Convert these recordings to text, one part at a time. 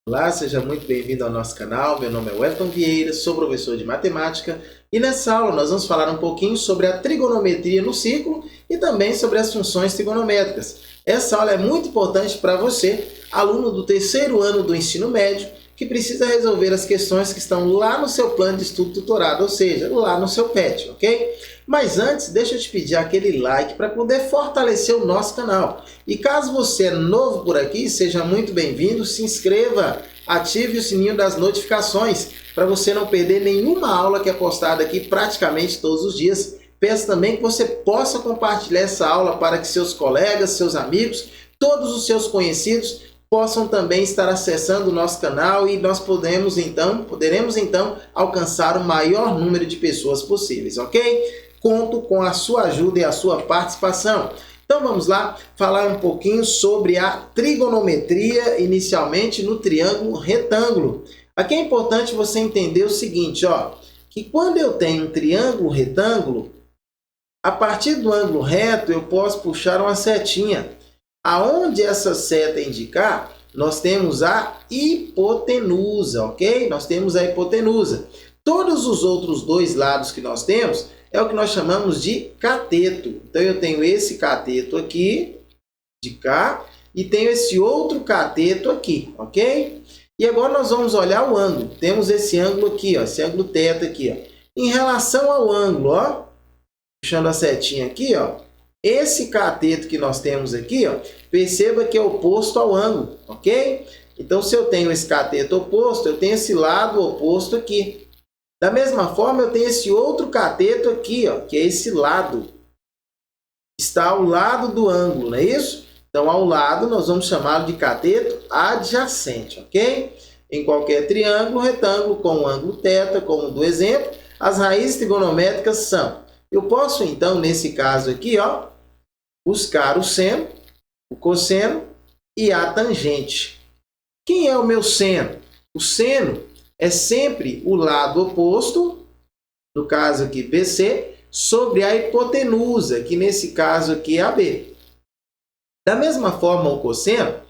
Olá, seja muito bem-vindo ao nosso canal. Meu nome é Wellington Vieira, sou professor de matemática e nessa aula nós vamos falar um pouquinho sobre a trigonometria no círculo e também sobre as funções trigonométricas. Essa aula é muito importante para você, aluno do terceiro ano do ensino médio, que precisa resolver as questões que estão lá no seu plano de estudo tutorado, ou seja, lá no seu PET, ok? Mas antes, deixa eu te pedir aquele like para poder fortalecer o nosso canal. E caso você é novo por aqui, seja muito bem-vindo, se inscreva, ative o sininho das notificações para você não perder nenhuma aula que é postada aqui praticamente todos os dias. Peço também que você possa compartilhar essa aula para que seus colegas, seus amigos, todos os seus conhecidos possam também estar acessando o nosso canal e nós poderemos então alcançar o maior número de pessoas possíveis, ok? Conto com a sua ajuda e a sua participação. Então vamos lá falar um pouquinho sobre a trigonometria, inicialmente no triângulo retângulo. Aqui é importante você entender o seguinte, que quando eu tenho um triângulo retângulo, a partir do ângulo reto eu posso puxar uma setinha. Aonde essa seta indicar, nós temos a hipotenusa, ok? Nós temos a hipotenusa. Todos os outros dois lados que nós temos é o que nós chamamos de cateto. Então, eu tenho esse cateto aqui, de cá, e tenho esse outro cateto aqui, ok? E agora nós vamos olhar o ângulo. Temos esse ângulo aqui, esse ângulo θ aqui. Em relação ao ângulo, puxando a setinha aqui, esse cateto que nós temos aqui, perceba que é oposto ao ângulo, ok? Então, se eu tenho esse cateto oposto, eu tenho esse lado oposto aqui. Da mesma forma, eu tenho esse outro cateto aqui, que é esse lado. Está ao lado do ângulo, não é isso? Então, ao lado, nós vamos chamá-lo de cateto adjacente, ok? Em qualquer triângulo, retângulo, com o ângulo θ, como do exemplo, as raízes trigonométricas são. Eu posso, então, nesse caso aqui, buscar o seno, o cosseno e a tangente. Quem é o meu seno? O seno é sempre o lado oposto, no caso aqui BC, sobre a hipotenusa, que nesse caso aqui é AB. Da mesma forma, o cosseno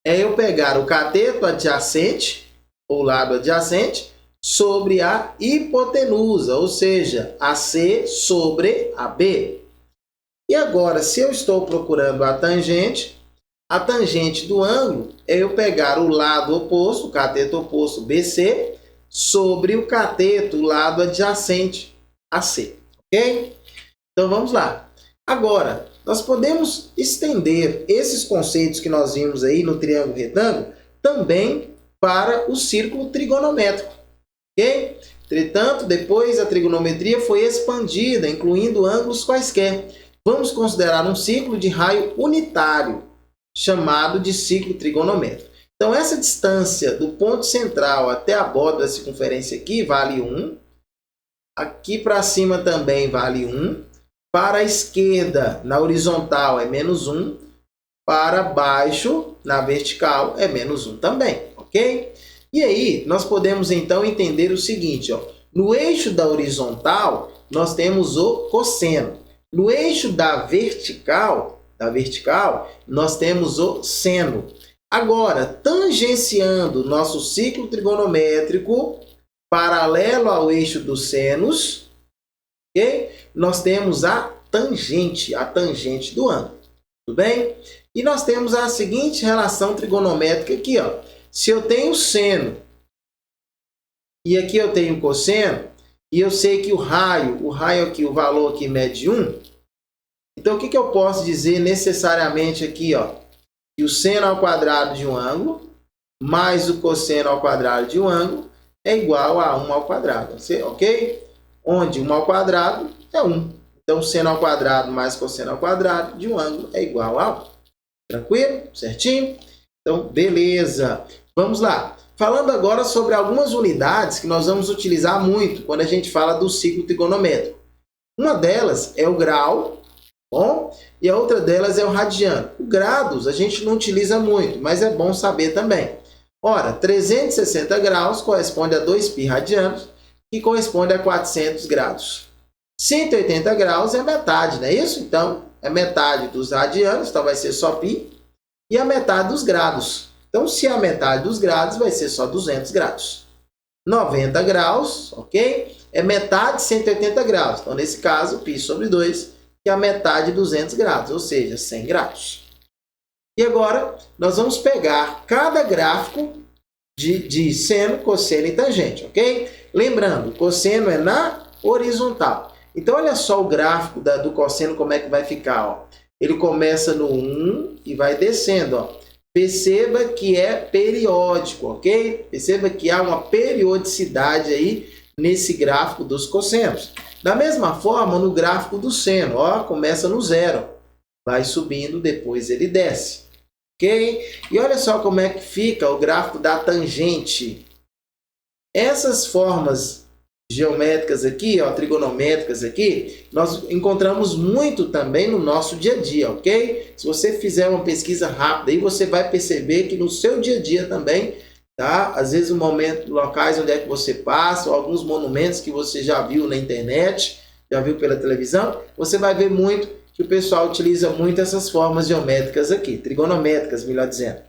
é eu pegar o cateto adjacente, ou lado adjacente, sobre a hipotenusa, ou seja, AC sobre AB. E agora, se eu estou procurando a tangente do ângulo é eu pegar o lado oposto, o cateto oposto BC, sobre o cateto, o lado adjacente AC, ok? Então, vamos lá. Agora, nós podemos estender esses conceitos que nós vimos aí no triângulo retângulo também para o círculo trigonométrico, ok? Entretanto, depois a trigonometria foi expandida, incluindo ângulos quaisquer. Vamos considerar um círculo de raio unitário, chamado de ciclo trigonométrico. Então, essa distância do ponto central até a borda da circunferência aqui vale 1. Aqui para cima também vale 1. Para a esquerda, na horizontal, é menos 1. Para baixo, na vertical, é menos 1 também, ok? E aí, nós podemos então entender o seguinte, no eixo da horizontal, nós temos o cosseno. No eixo da vertical, nós temos o seno. Agora, tangenciando nosso ciclo trigonométrico, paralelo ao eixo dos senos, okay? Nós temos a tangente do ângulo. Tudo bem? E nós temos a seguinte relação trigonométrica aqui. Se eu tenho seno e aqui eu tenho cosseno, e eu sei que o raio aqui, o valor aqui mede 1, então, o que eu posso dizer necessariamente aqui? Que o seno ao quadrado de um ângulo mais o cosseno ao quadrado de um ângulo é igual a 1 ao quadrado, ok? Onde 1 ao quadrado é 1. Então, seno ao quadrado mais cosseno ao quadrado de um ângulo é igual a 1. Tranquilo? Certinho? Então, beleza. Vamos lá. Falando agora sobre algumas unidades que nós vamos utilizar muito quando a gente fala do ciclo trigonométrico. Uma delas é o grau, e a outra delas é o radiano. O graus a gente não utiliza muito, mas é bom saber também. Ora, 360 graus corresponde a 2π radianos, que corresponde a 400 graus. 180 graus é metade, não é isso? Então, é metade dos radianos, então vai ser só π, e a metade dos graus. Então, se a metade dos graus, vai ser só 200 graus. 90 graus, ok? É metade de 180 graus. Então, nesse caso, π sobre 2, que é a metade de 200 graus, ou seja, 100 graus. E agora, nós vamos pegar cada gráfico de seno, cosseno e tangente, ok? Lembrando, o cosseno é na horizontal. Então, olha só o gráfico do cosseno, como é que vai ficar. Ó. Ele começa no 1 e vai descendo. Ó. Perceba que é periódico, ok? Perceba que há uma periodicidade aí nesse gráfico dos cossenos. Da mesma forma, no gráfico do seno, ó, começa no 0, vai subindo, depois ele desce. Ok? E olha só como é que fica o gráfico da tangente. Essas formas geométricas aqui, ó, trigonométricas aqui, nós encontramos muito também no nosso dia a dia, ok? Se você fizer uma pesquisa rápida aí, você vai perceber que no seu dia a dia também, tá? Às vezes locais onde é que você passa, ou alguns monumentos que você já viu na internet, já viu pela televisão, você vai ver muito que o pessoal utiliza muito essas formas geométricas aqui, trigonométricas, melhor dizendo.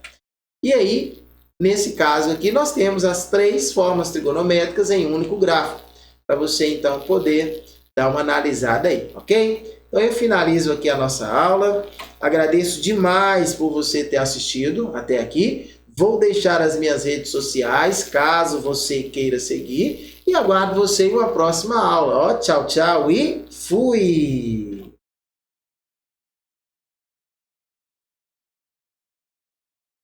E aí, nesse caso aqui, nós temos as 3 formas trigonométricas em um único gráfico, para você então poder dar uma analisada aí, ok? Então eu finalizo aqui a nossa aula, agradeço demais por você ter assistido até aqui, vou deixar as minhas redes sociais, caso você queira seguir, e aguardo você em uma próxima aula. Ó, tchau, tchau e fui!